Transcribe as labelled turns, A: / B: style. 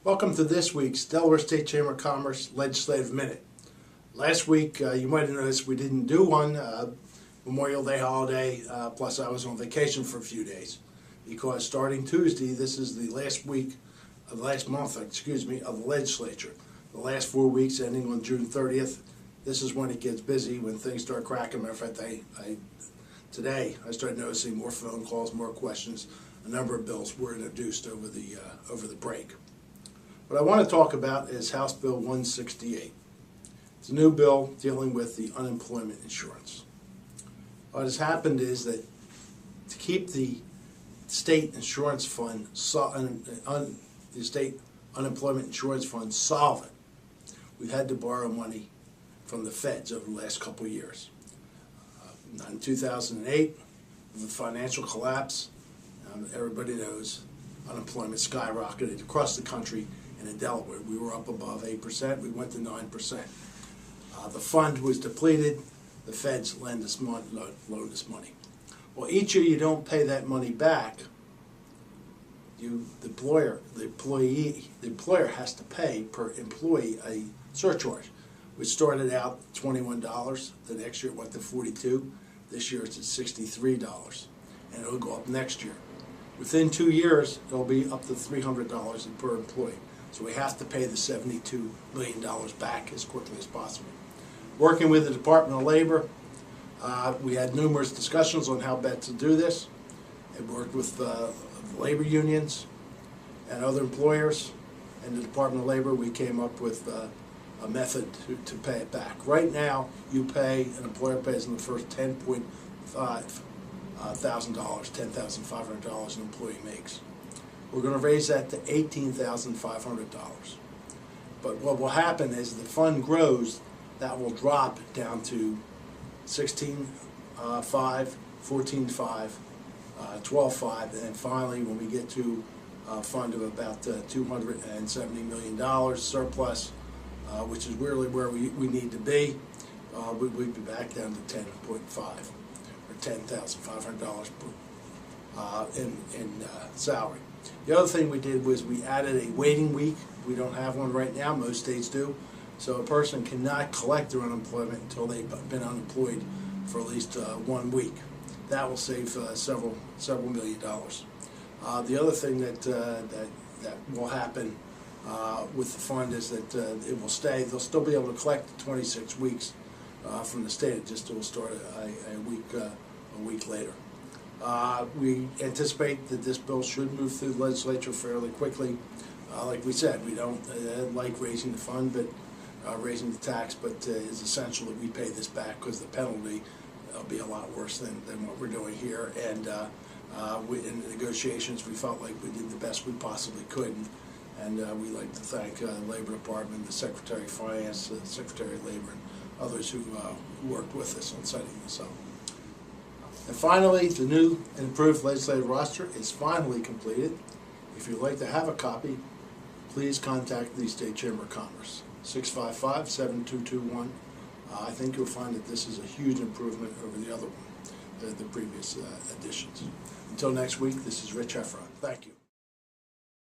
A: Welcome to this week's Delaware State Chamber of Commerce Legislative Minute. Last week, you might have noticed we didn't do one, Memorial Day holiday, plus I was on vacation for a few days. Because starting Tuesday, this is the last month of the legislature. The last 4 weeks ending on June 30th, this is when it gets busy, when things start cracking. Matter of fact, today I started noticing more phone calls, more questions. A number of bills were introduced over the break. What I want to talk about is House Bill 168. It's a new bill dealing with the unemployment insurance. What has happened is that to keep the state insurance fund, the state unemployment insurance fund solvent, we've had to borrow money from the feds over the last couple of years. In 2008, with the financial collapse, everybody knows unemployment skyrocketed across the country. And in Delaware, we were up above 8%. We went to 9%. The fund was depleted. The feds loaned us money. Well, each year you don't pay that money back. The employer has to pay per employee a surcharge, which started out $21. The next year it went to $42. This year it's at $63, and it'll go up next year. Within 2 years, it'll be up to $300 per employee. So we have to pay the $72 million back as quickly as possible. Working with the Department of Labor, we had numerous discussions on how best to do this. I worked with the labor unions and other employers. And the Department of Labor, we came up with a method to pay it back. Right now, an employer pays in the first $10,500, $10,500 an employee makes. We're going to raise that to $18,500. But what will happen is the fund grows, that will drop down to $16,500, $14,500, $12,500, and then finally when we get to a fund of about $270 million surplus, which is really where we need to be, we'd be back down to 10.5 or $10,500 in salary. The other thing we did was we added a waiting week. We don't have one right now. Most states do. So a person cannot collect their unemployment until they've been unemployed for at least 1 week. That will save several $million. The other thing that will happen with the fund is that it will stay. They'll still be able to collect 26 weeks from the state. It just will start a week later. We anticipate that this bill should move through the legislature fairly quickly. Like we said, we don't like raising the fund, but raising the tax, but it's essential that we pay this back because the penalty will be a lot worse than what we're doing here. And in the negotiations, we felt like we did the best we possibly could. And we'd like to thank the Labor Department, the Secretary of Finance, the Secretary of Labor, and others who worked with us on setting this up. And finally, the new and improved legislative roster is finally completed. If you'd like to have a copy, please contact the State Chamber of Commerce, 655-7221. I think you'll find that this is a huge improvement over the other one, the previous additions. Until next week, this is Rich Heffron. Thank you.